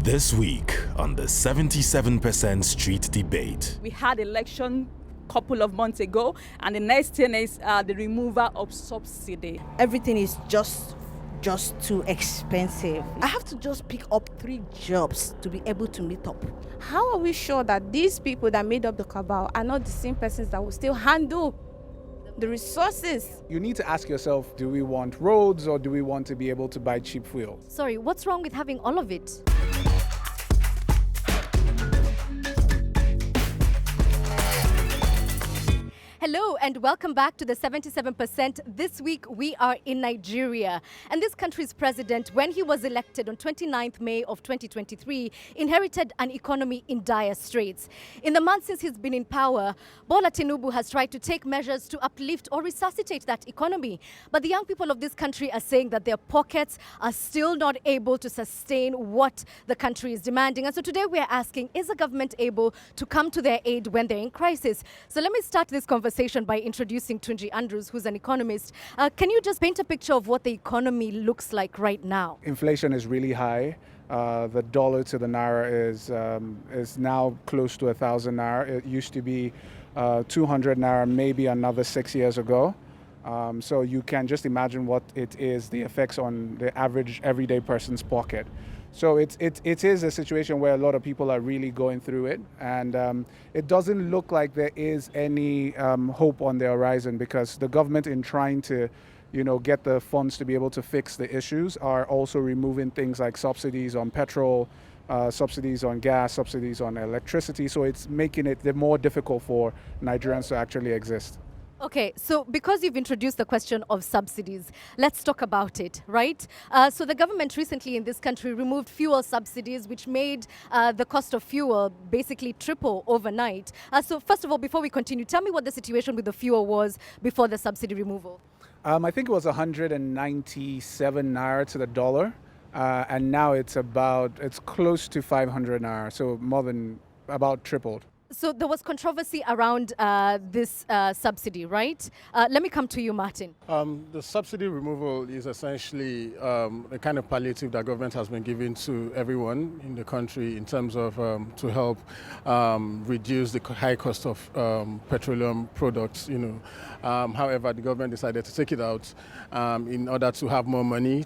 This week on the 77% Street Debate. We had election couple of months ago, and the next thing is the removal of subsidy. Everything is just too expensive. I have to just pick up 3 jobs to be able to meet up. How are we sure that these people that made up the cabal are not the same persons that will still handle the resources? You need to ask yourself, do we want roads or do we want to be able to buy cheap fuel? Sorry, what's wrong with having all of it? Hello and welcome back to the 77%. This week we are in Nigeria. And this country's president, when he was elected on 29th May of 2023, inherited an economy in dire straits. In the months since he's been in power, Bola Tinubu has tried to take measures to uplift or resuscitate that economy. But the young people of this country are saying that their pockets are still not able to sustain what the country is demanding. And so today we are asking, is the government able to come to their aid when they're in crisis? So let me start this conversation by introducing Tunji Andrews, who's an economist. Can you just paint a picture of what the economy looks like right now? Inflation is really high. The dollar to the naira is now close to 1,000 naira. It used to be 200 naira maybe another 6 years ago. So you can just imagine what it is, the effects on the average everyday person's pocket. So it is a situation where a lot of people are really going through it, and it doesn't look like there is any hope on the horizon, because the government, in trying to, get the funds to be able to fix the issues, are also removing things like subsidies on petrol, subsidies on gas, subsidies on electricity. So it's making it more difficult for Nigerians to actually exist. Okay, so because you've introduced the question of subsidies, let's talk about it, right? So the government recently in this country removed fuel subsidies, which made the cost of fuel basically triple overnight. So first of all, before we continue, tell me what the situation with the fuel was before the subsidy removal. I think it was 197 naira to the dollar, and now it's close to 500 naira, so more than about tripled. So there was controversy around this subsidy, right? Let me come to you, Martin. The subsidy removal is essentially a kind of palliative that government has been giving to everyone in the country in terms of to help reduce the high cost of petroleum products. However, the government decided to take it out in order to have more money.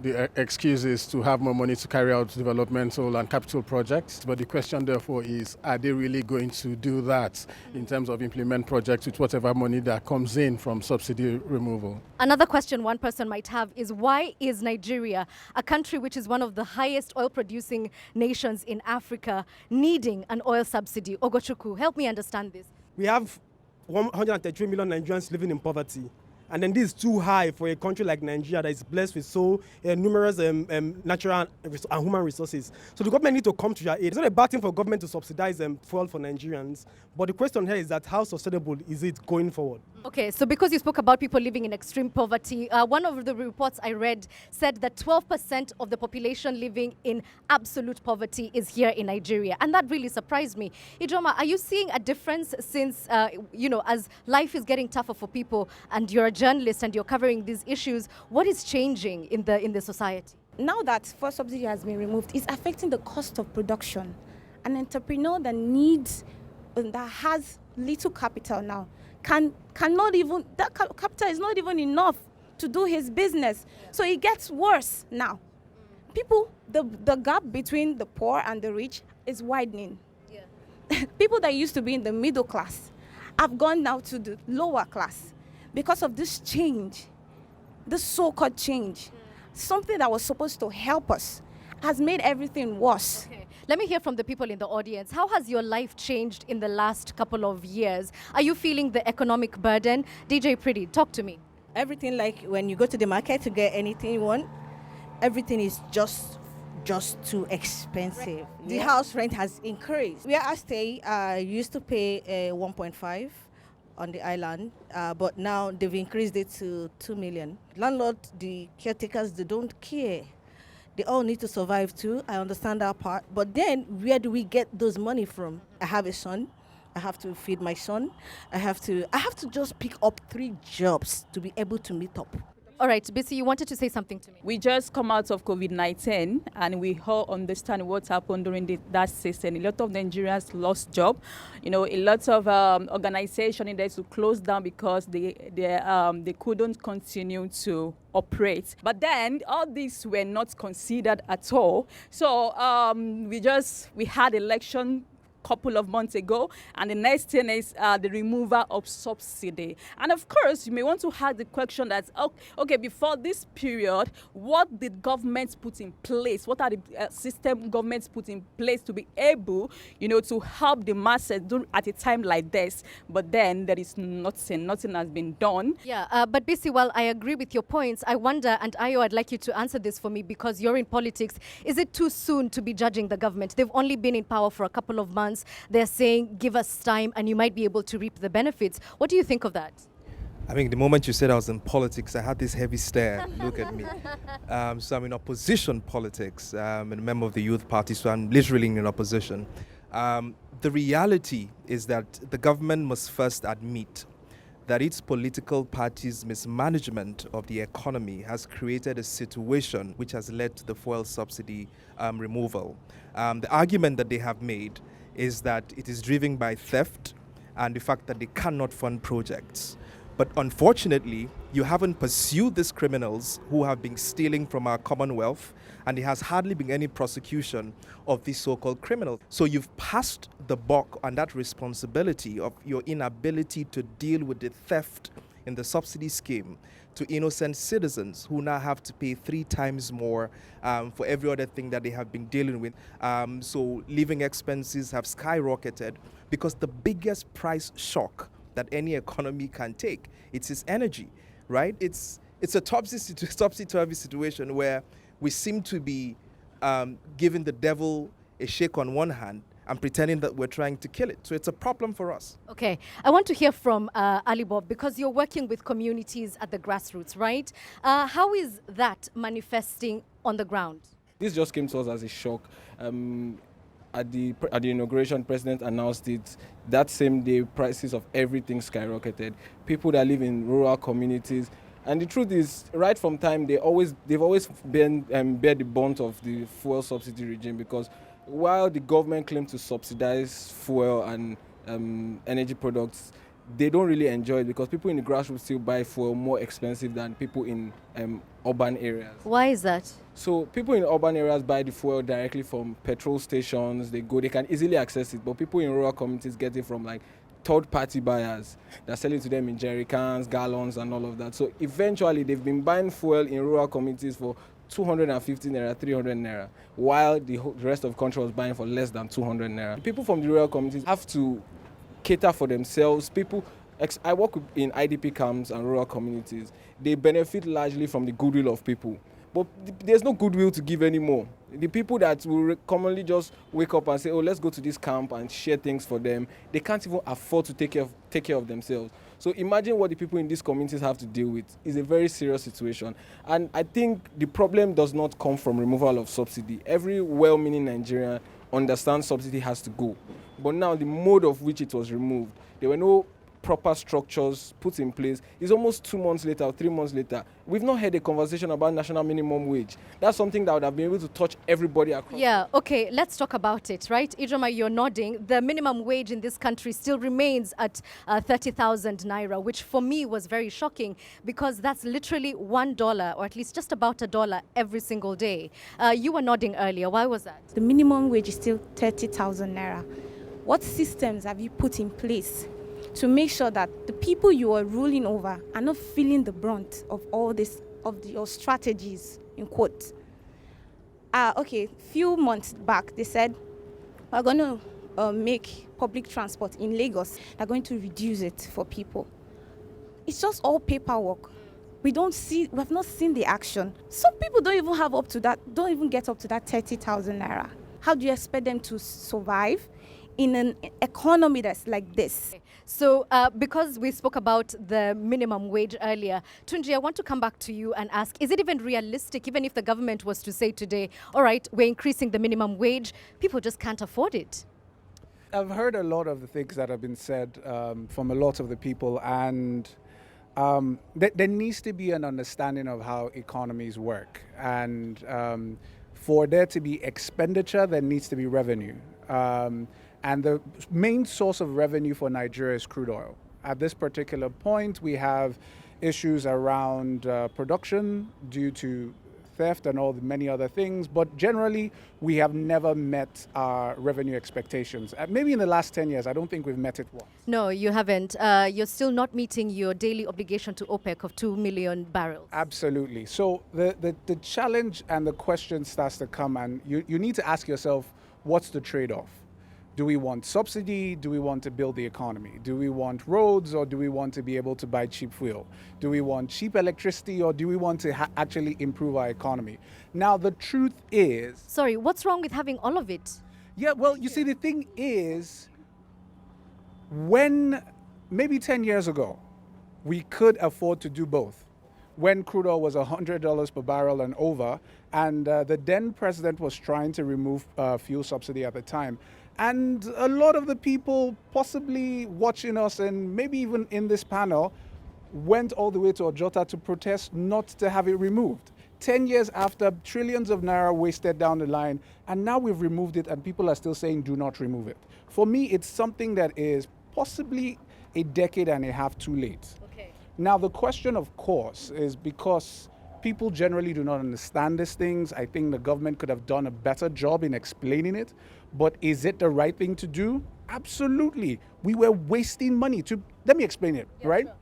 The excuse is to have more money to carry out developmental and capital projects. But the question, therefore, is: are they really going to do that in terms of implement projects with whatever money that comes in from subsidy removal? Another question one person might have is, why is Nigeria, a country which is one of the highest oil producing nations in Africa, needing an oil subsidy? Ogochukwu, help me understand this. We have 133 million Nigerians living in poverty. And then this is too high for a country like Nigeria that is blessed with so numerous natural and human resources. So the government needs to come to your aid. It's not a bad thing for government to subsidize fuel for Nigerians. But the question here is that how sustainable is it going forward? Okay, so because you spoke about people living in extreme poverty, one of the reports I read said that 12% of the population living in absolute poverty is here in Nigeria. And that really surprised me. Ijoma, are you seeing a difference since, as life is getting tougher for people and you're a journalist and you're covering these issues, what is changing in the society? Now that fuel subsidy has been removed, it's affecting the cost of production. An entrepreneur that has little capital now cannot even, that capital is not even enough to do his business. So it gets worse now. People, the gap between the poor and the rich is widening. Yeah. People that used to be in the middle class have gone now to the lower class because of this change, this so-called change. Something that was supposed to help us has made everything worse. Okay. Let me hear from the people in the audience. How has your life changed in the last couple of years? Are you feeling the economic burden? DJ Pretty, talk to me. Everything, like when you go to the market to get anything you want, everything is just too expensive. The house rent has increased. Where I stay, used to pay 1.5 on the island, but now they've increased it to 2 million. Landlord, the caretakers, they don't care. They all need to survive too. I understand that part. But then where do we get those money from? I have a son. I have to feed my son. I have to just pick up 3 jobs to be able to meet up. All right, Bisi, you wanted to say something to me. We just come out of COVID-19 and we all understand what happened during that season. A lot of Nigerians lost job. You know, a lot of organizations needed to close down because they couldn't continue to operate. But then all these were not considered at all. So we had election couple of months ago, and the next thing is the removal of subsidy. And of course, you may want to ask the question that, okay, before this period, what did governments put in place? What are the system governments put in place to be able, to help the masses at a time like this? But then there is nothing has been done. Yeah, but Bisi, while I agree with your points, I wonder, and Ayo, I'd like you to answer this for me because you're in politics. Is it too soon to be judging the government? They've only been in power for a couple of months. They're saying, give us time and you might be able to reap the benefits. What do you think of that? I mean, the moment you said I was in politics, I had this heavy stare. Look at me. So I'm in opposition politics. I'm a member of the youth party, so I'm literally in opposition. The reality is that the government must first admit that its political party's mismanagement of the economy has created a situation which has led to the fuel subsidy removal. The argument that they have made is that it is driven by theft and the fact that they cannot fund projects. But unfortunately, you haven't pursued these criminals who have been stealing from our commonwealth, and there has hardly been any prosecution of these so-called criminals. So you've passed the buck on that responsibility of your inability to deal with the theft in the subsidy scheme to innocent citizens who now have to pay 3 times more for every other thing that they have been dealing with. So living expenses have skyrocketed because the biggest price shock that any economy can take, it's its energy, right? It's a topsy-turvy situation where we seem to be giving the devil a shake on one hand and pretending that we're trying to kill it. So it's a problem for us. Okay, I want to hear from Ali Bob because you're working with communities at the grassroots, right? How is that manifesting on the ground? This just came to us as a shock. At the inauguration, President announced it. That same day, prices of everything skyrocketed. People that live in rural communities, and the truth is, right from time, they've always been bear the brunt of the fuel subsidy regime, because while the government claims to subsidize fuel and energy products, they don't really enjoy it because people in the grassroots still buy fuel more expensive than people in urban areas. Why is that? So people in urban areas buy the fuel directly from petrol stations. They can easily access it, but people in rural communities get it from like third-party buyers that sell it to them in jerry cans, gallons, and all of that. So eventually, they've been buying fuel in rural communities for 250 naira, 300 naira, while the rest of the country was buying for less than 200 naira. People from the rural communities have to cater for themselves. I work in IDP camps and rural communities. They benefit largely from the goodwill of people. But there's no goodwill to give anymore. The people that will commonly just wake up and say, oh, let's go to this camp and share things for them, they can't even afford to take care of themselves. So imagine what the people in these communities have to deal with. It's a very serious situation. And I think the problem does not come from removal of subsidy. Every well-meaning Nigerian understands subsidy has to go. But now the mode of which it was removed, there were no proper structures put in place. It's almost 2 months later or 3 months later. We've not had a conversation about national minimum wage. That's something that would have been able to touch everybody across. Yeah, okay, let's talk about it, right? Ijoma, you're nodding. The minimum wage in this country still remains at 30,000 naira, which for me was very shocking because that's literally $1 or at least just about $1 every single day. You were nodding earlier. Why was that? The minimum wage is still 30,000 naira. What systems have you put in place to make sure that the people you are ruling over are not feeling the brunt of all this, your strategies, in quotes? Okay, few months back, they said, we're going to make public transport in Lagos. They're going to reduce it for people. It's just all paperwork. We have not seen the action. Some people don't even get up to that 30,000 naira. How do you expect them to survive in an economy that's like this? So because we spoke about the minimum wage earlier, Tunji, I want to come back to you and ask, is it even realistic, even if the government was to say today, all right, we're increasing the minimum wage, people just can't afford it? I've heard a lot of the things that have been said from a lot of the people, and there needs to be an understanding of how economies work. And for there to be expenditure, there needs to be revenue. And the main source of revenue for Nigeria is crude oil. At this particular point, we have issues around production due to theft and all the many other things, but generally we have never met our revenue expectations. Maybe in the last 10 years, I don't think we've met it once. No, you haven't. You're still not meeting your daily obligation to OPEC of 2 million barrels. Absolutely. So the challenge and the question starts to come, and you need to ask yourself, what's the trade-off? Do we want subsidy? Do we want to build the economy? Do we want roads, or do we want to be able to buy cheap fuel? Do we want cheap electricity, or do we want to actually improve our economy? Now, the truth is... Sorry, what's wrong with having all of it? Yeah, well, you see, the thing is, when maybe 10 years ago, we could afford to do both. When crude oil was $100 per barrel and over, and the then president was trying to remove fuel subsidy at the time. And a lot of the people possibly watching us, and maybe even in this panel, went all the way to Ojota to protest not to have it removed. 10 years after, trillions of naira wasted down the line, and now we've removed it, and people are still saying do not remove it. For me, it's something that is possibly a decade and a half too late. Okay. Now, the question, of course, is because people generally do not understand these things. I think the government could have done a better job in explaining it. But is it the right thing to do? Absolutely. We were wasting money. Let me explain it, right? Sure.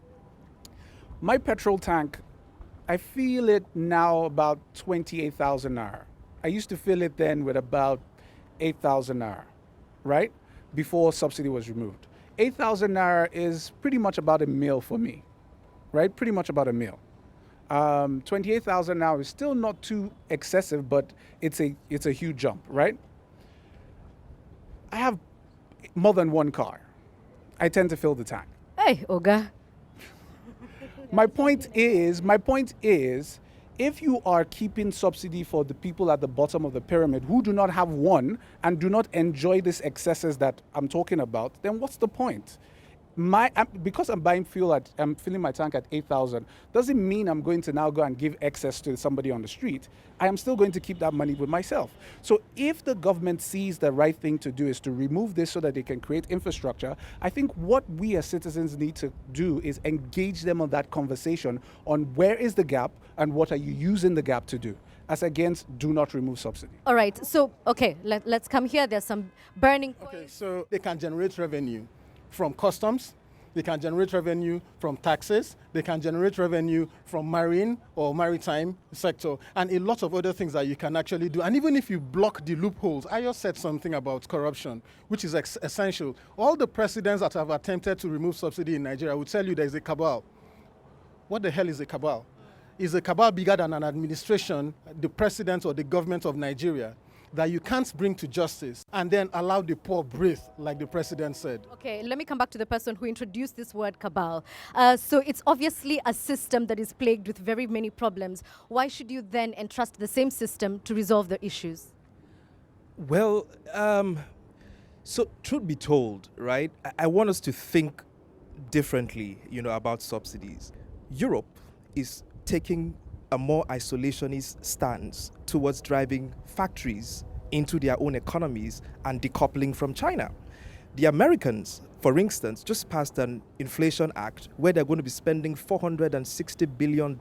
My petrol tank, I feel it now about 28,000 naira. I used to fill it then with about 8,000 naira, right? Before subsidy was removed. 8,000 naira is pretty much about a meal for me, right? Pretty much about a meal. 28,000 now is still not too excessive, but it's a huge jump, right? I have more than one car. I tend to fill the tank. Hey, Oga. My point is, if you are keeping subsidy for the people at the bottom of the pyramid who do not have one and do not enjoy these excesses that I'm talking about, then what's the point? Because I'm buying fuel I'm filling my tank at 8,000, doesn't mean I'm going to now go and give excess to somebody on the street. I am still going to keep that money with myself. So if the government sees the right thing to do is to remove this so that they can create infrastructure, I think what we as citizens need to do is engage them on that conversation on where is the gap and what are you using the gap to do, as against do not remove subsidy. All right, so, okay, let's come here. There's some burning points. Okay, so they can generate revenue from customs, they can generate revenue from taxes, they can generate revenue from marine or maritime sector, and a lot of other things that you can actually do. And even if you block the loopholes, I just said something about corruption, which is essential. All the presidents that have attempted to remove subsidy in Nigeria will tell you there is a cabal. What the hell is a cabal? Is a cabal bigger than an administration, the president or the government of Nigeria, that you can't bring to justice and then allow the poor breathe, like the president said? Okay, let me come back to the person who introduced this word cabal. So it's obviously a system that is plagued with very many problems. Why should you then entrust the same system to resolve the issues? Well, so truth be told, right, I want us to think differently, about subsidies. Europe is taking a more isolationist stance towards driving factories into their own economies and decoupling from China. The Americans, for instance, just passed an inflation act where they're going to be spending $460 billion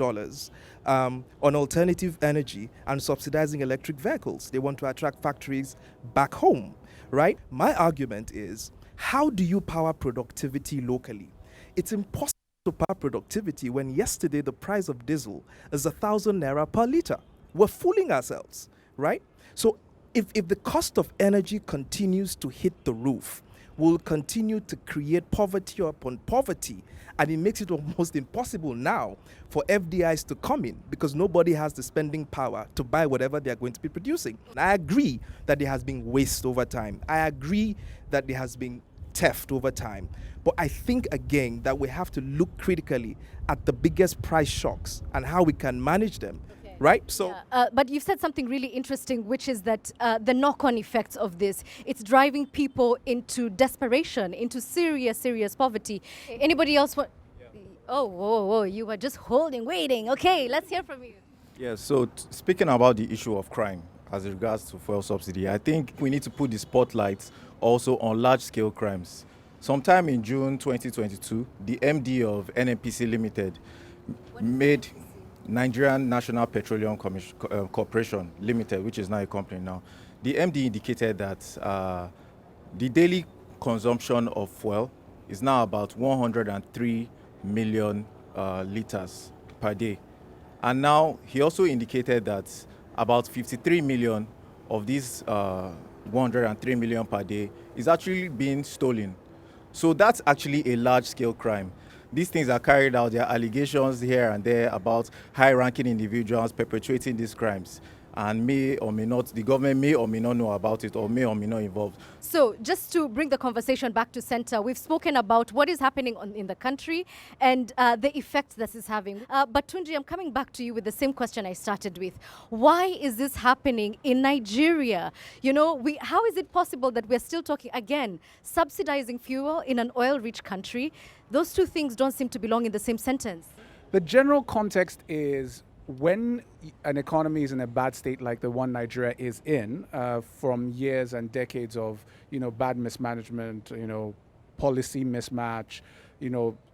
on alternative energy and subsidizing electric vehicles. They want to attract factories back home, right? My argument is, how do you power productivity locally? It's impossible to power productivity when yesterday the price of diesel is 1,000 naira per liter. We're fooling ourselves, right? So if the cost of energy continues to hit the roof, we'll continue to create poverty upon poverty, and it makes it almost impossible now for FDIs to come in because nobody has the spending power to buy whatever they're going to be producing. And I agree that there has been waste over time. I agree that there has been theft over time. But I think, again, that we have to look critically at the biggest price shocks and how we can manage them, right? So, but you've said something really interesting, which is that the knock-on effects of this, it's driving people into desperation, into serious, serious poverty. Anybody else want? Oh, whoa, whoa, you were just holding, waiting. Okay, let's hear from you. Yeah, so speaking about the issue of crime as regards to fuel subsidy, I think we need to put the spotlight also on large-scale crimes. Sometime in June 2022, the MD of NNPC Limited made Nigerian National Petroleum Corporation Limited, which is now a company now. The MD indicated that the daily consumption of fuel is now about 103 million liters per day. And now he also indicated that about 53 million of these 103 million per day is actually being stolen. So that's actually a large-scale crime. These things are carried out. There are allegations here and there about high-ranking individuals perpetrating these crimes. And may or may not, the government may or may not know about it or may or may not involved. So just to bring the conversation back to center, we've spoken about what is happening in the country and the effects this is having. But Tunji, I'm coming back to you with the same question I started with. Why is this happening in Nigeria? You know, how is it possible that we're still talking, again, subsidizing fuel in an oil-rich country? Those two things don't seem to belong in the same sentence. The general context is when an economy is in a bad state like the one Nigeria is in, from years and decades of, bad mismanagement, policy mismatch,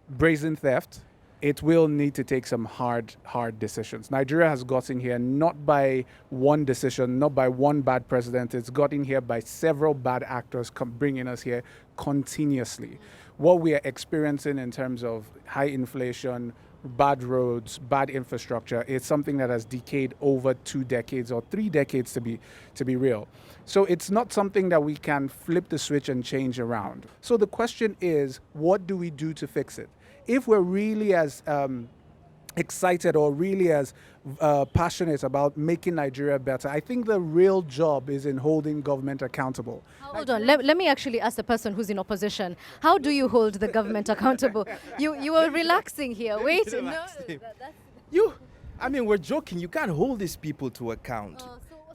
brazen theft, it will need to take some hard decisions. Nigeria has gotten here not by one decision, not by one bad president. It's gotten here by several bad actors bringing us here continuously. What we are experiencing in terms of high inflation, bad roads, bad infrastructure, is something that has decayed over 2 decades or 3 decades to be real. So it's not something that we can flip the switch and change around. So the question is, what do we do to fix it? If we're really as excited or really as passionate about making Nigeria better, I think the real job is in holding government accountable. Hold on, let me actually ask the person who's in opposition. How do you hold the government accountable? You are relaxing here. Wait, no. We're joking. You can't hold these people to account.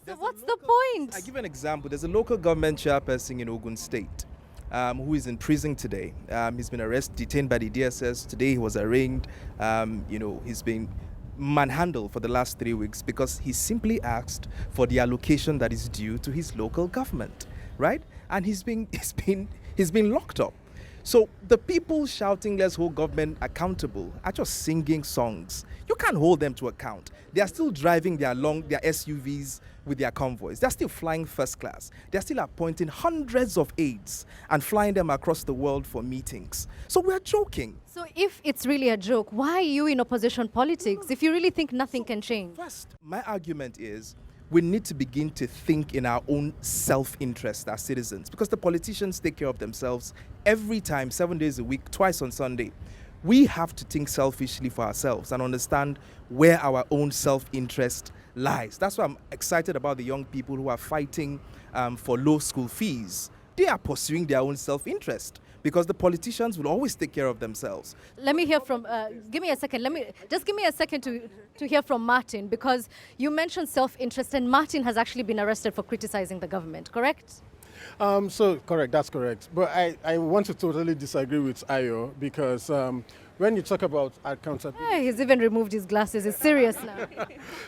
So what's the point? I give an example. There's a local government chairperson in Ogun State who is in prison today. He's been detained by the DSS. Today he was arraigned. He's been manhandled for the last 3 weeks because he simply asked for the allocation that is due to his local government, right? And he's been locked up. So the people shouting, let's hold government accountable, are just singing songs. You can't hold them to account. They are still driving their SUVs with their convoys. They're still flying first class. They're still appointing hundreds of aides and flying them across the world for meetings. So we're joking. So if it's really a joke, why are you in opposition politics if you really think nothing can change? First, my argument is we need to begin to think in our own self-interest as citizens, because the politicians take care of themselves every time, 7 days a week, twice on Sunday. We have to think selfishly for ourselves and understand where our own self-interest lies. That's why I'm excited about the young people who are fighting for low school fees. They are pursuing their own self-interest because the politicians will always take care of themselves. Let me hear from, give me a second. Give me a second to hear from Martin, because you mentioned self-interest and Martin has actually been arrested for criticizing the government, correct? Correct, that's correct. But I want to totally disagree with Ayo because when you talk about accountability... Hey, he's even removed his glasses. It's serious now.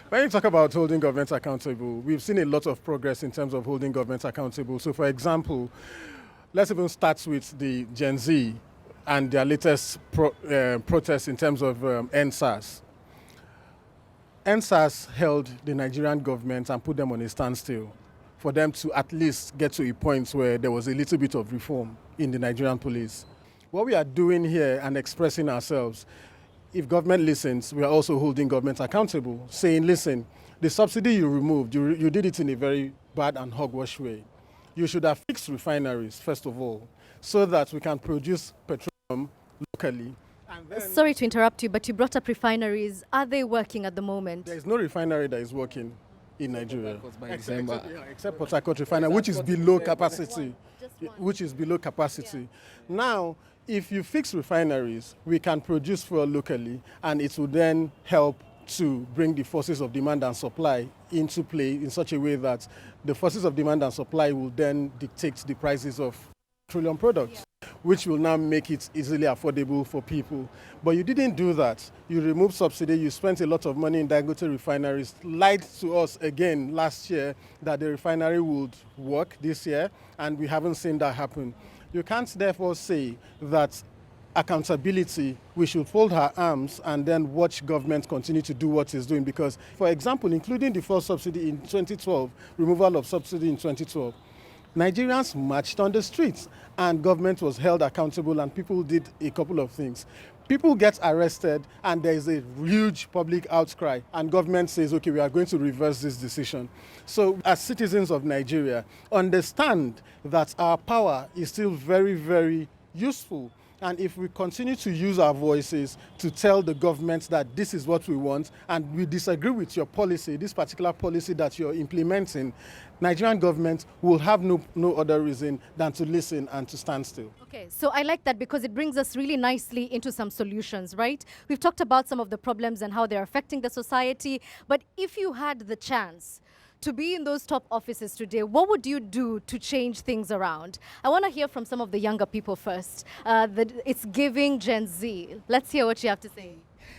When you talk about holding government accountable, we've seen a lot of progress in terms of holding government accountable. So, for example, let's even start with the Gen Z and their latest protest in terms of NSAS. NSAS held the Nigerian government and put them on a standstill for them to at least get to a point where there was a little bit of reform in the Nigerian police. What we are doing here and expressing ourselves, if government listens, we are also holding government accountable, saying, listen, the subsidy you removed, you did it in a very bad and hogwash way. You should have fixed refineries, first of all, so that we can produce petroleum locally. Sorry to interrupt you, but you brought up refineries. Are they working at the moment? There is no refinery that is working in Nigeria, except Port Harcourt refinery, which is below capacity. Now, if you fix refineries, we can produce fuel locally, and it will then help to bring the forces of demand and supply into play in such a way that the forces of demand and supply will then dictate the prices of petroleum products. which will now make it easily affordable for people. But you didn't do that. You removed subsidy, you spent a lot of money in Dangote refineries, lied to us again last year that the refinery would work this year, and we haven't seen that happen. You can't therefore say that accountability, we should fold our arms and then watch government continue to do what it's doing. Because, for example, including the fuel subsidy in 2012, removal of subsidy in 2012, Nigerians marched on the streets and government was held accountable and people did a couple of things. People get arrested and there is a huge public outcry and government says, okay, we are going to reverse this decision. So as citizens of Nigeria, understand that our power is still very, very useful. And if we continue to use our voices to tell the government that this is what we want and we disagree with your policy, this particular policy that you're implementing, Nigerian government will have no other reason than to listen and to stand still. Okay, so I like that because it brings us really nicely into some solutions, right? We've talked about some of the problems and how they're affecting the society, but if you had the chance to be in those top offices today, what would you do to change things around? I want to hear from some of the younger people first. It's giving Gen Z. Let's hear what you have to say.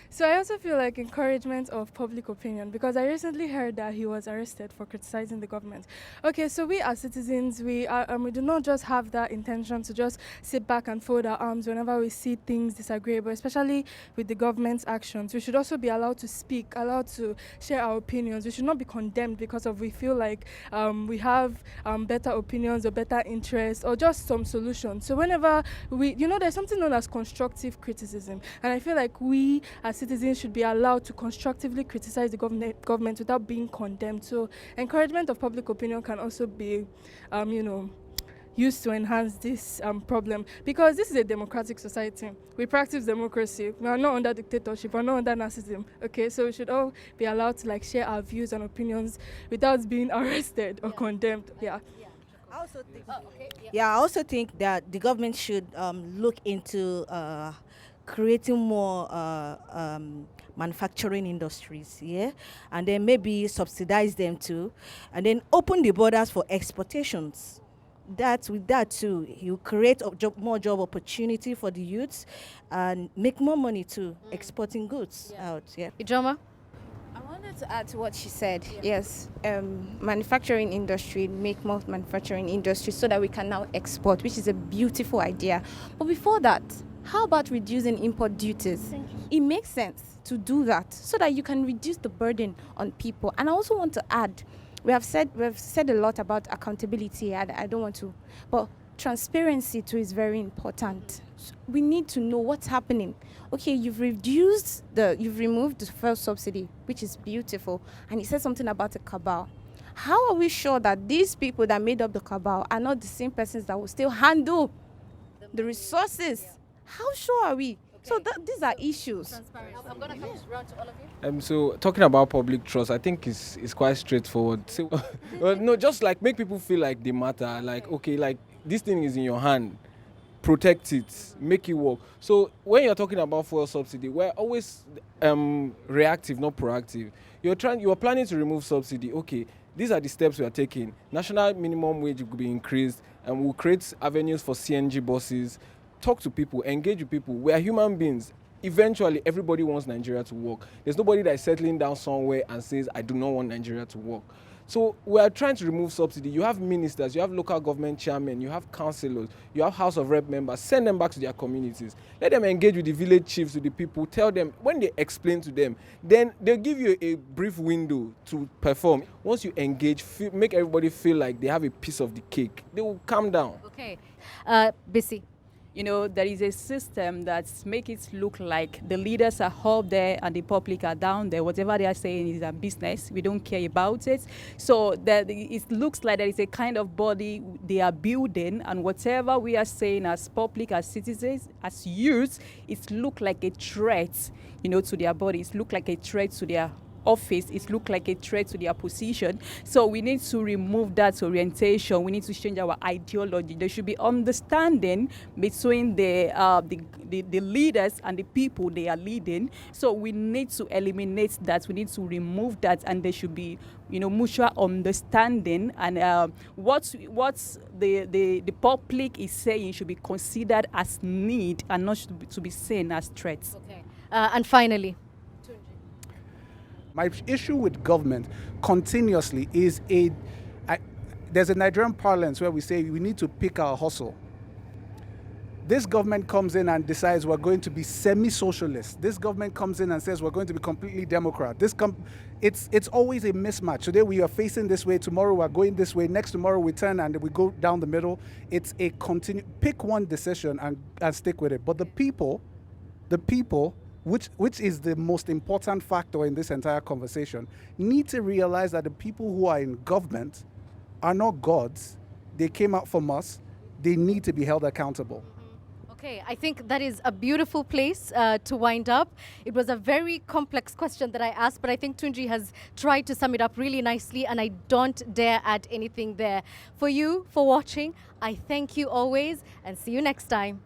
So I also feel like encouragement of public opinion, because I recently heard that he was arrested for criticizing the government. Okay, so we as citizens, we do not just have that intention to just sit back and fold our arms whenever we see things disagreeable, especially with the government's actions. We should also be allowed to speak, allowed to share our opinions. We should not be condemned because we feel like we have better opinions or better interests or just some solutions. So whenever there's something known as constructive criticism, and I feel like we as citizens should be allowed to constructively criticize the government without being condemned. So encouragement of public opinion can also be, used to enhance this problem, because this is a democratic society. We practice democracy. We are not under dictatorship. We are not under narcissism. Okay, so we should all be allowed to share our views and opinions without being arrested or condemned. Yeah. I also think that the government should look into creating more manufacturing industries, and then maybe subsidize them too, and then open the borders for exportations. With that too, you create more job opportunity for the youths and make more money too, exporting goods out. Yeah. Ijoma? I wanted to add to what she said. Yes, manufacturing industry, make more manufacturing industry so that we can now export, which is a beautiful idea. But before that, how about reducing import duties? It makes sense to do that so that you can reduce the burden on people. And I also want to add, we've said a lot about accountability. I don't want to, but transparency too is very important. We need to know what's happening. Okay, you've removed the fuel subsidy, which is beautiful, and you said something about a cabal. How are we sure that these people that made up the cabal are not the same persons that will still handle the resources? How sure are we? Okay. So these are issues. I'm going to round to all of you. So talking about public trust, I think is quite straightforward. So, no, just make people feel like they matter. Okay, this thing is in your hand. Protect it, make it work. So when you're talking about fuel subsidy, we're always reactive, not proactive. You are planning to remove subsidy. Okay, these are the steps we are taking. National minimum wage will be increased, and we'll create avenues for CNG buses. Talk to people, engage with people. We are human beings. Eventually, everybody wants Nigeria to work. There's nobody that is settling down somewhere and says, I do not want Nigeria to work. So we are trying to remove subsidy. You have ministers, you have local government chairmen, you have councillors, you have House of Rep members. Send them back to their communities. Let them engage with the village chiefs, with the people. Tell them, when they explain to them, then they'll give you a brief window to perform. Once you engage, make everybody feel like they have a piece of the cake, they will calm down. Okay. Bisi. There is a system that makes it look like the leaders are up there and the public are down there. Whatever they are saying is a business. We don't care about it. So that it looks like there is a kind of body they are building, and whatever we are saying as public, as citizens, as youths, it looks like a threat, to their bodies. Look like a threat to their office, it look like a threat to their position. So we need to remove that orientation. We need to change our ideology. There should be understanding between the leaders and the people they are leading. So we need to eliminate that. We need to remove that, and there should be, mutual understanding, and what the public is saying should be considered as need and not to be seen as threats. Okay. And finally, my issue with government continuously is there's a Nigerian parlance where we say we need to pick our hustle. This government comes in and decides we're going to be semi-socialist. This government comes in and says we're going to be completely Democrat. It's always a mismatch. Today we are facing this way, tomorrow we're going this way, next tomorrow we turn and we go down the middle. It's a pick one decision and stick with it. But the people, which is the most important factor in this entire conversation, need to realize that the people who are in government are not gods. They came out from us. They need to be held accountable. Okay, I think that is a beautiful place to wind up. It was a very complex question that I asked, but I think Tunji has tried to sum it up really nicely, and I don't dare add anything there. For you, for watching, I thank you always, and see you next time.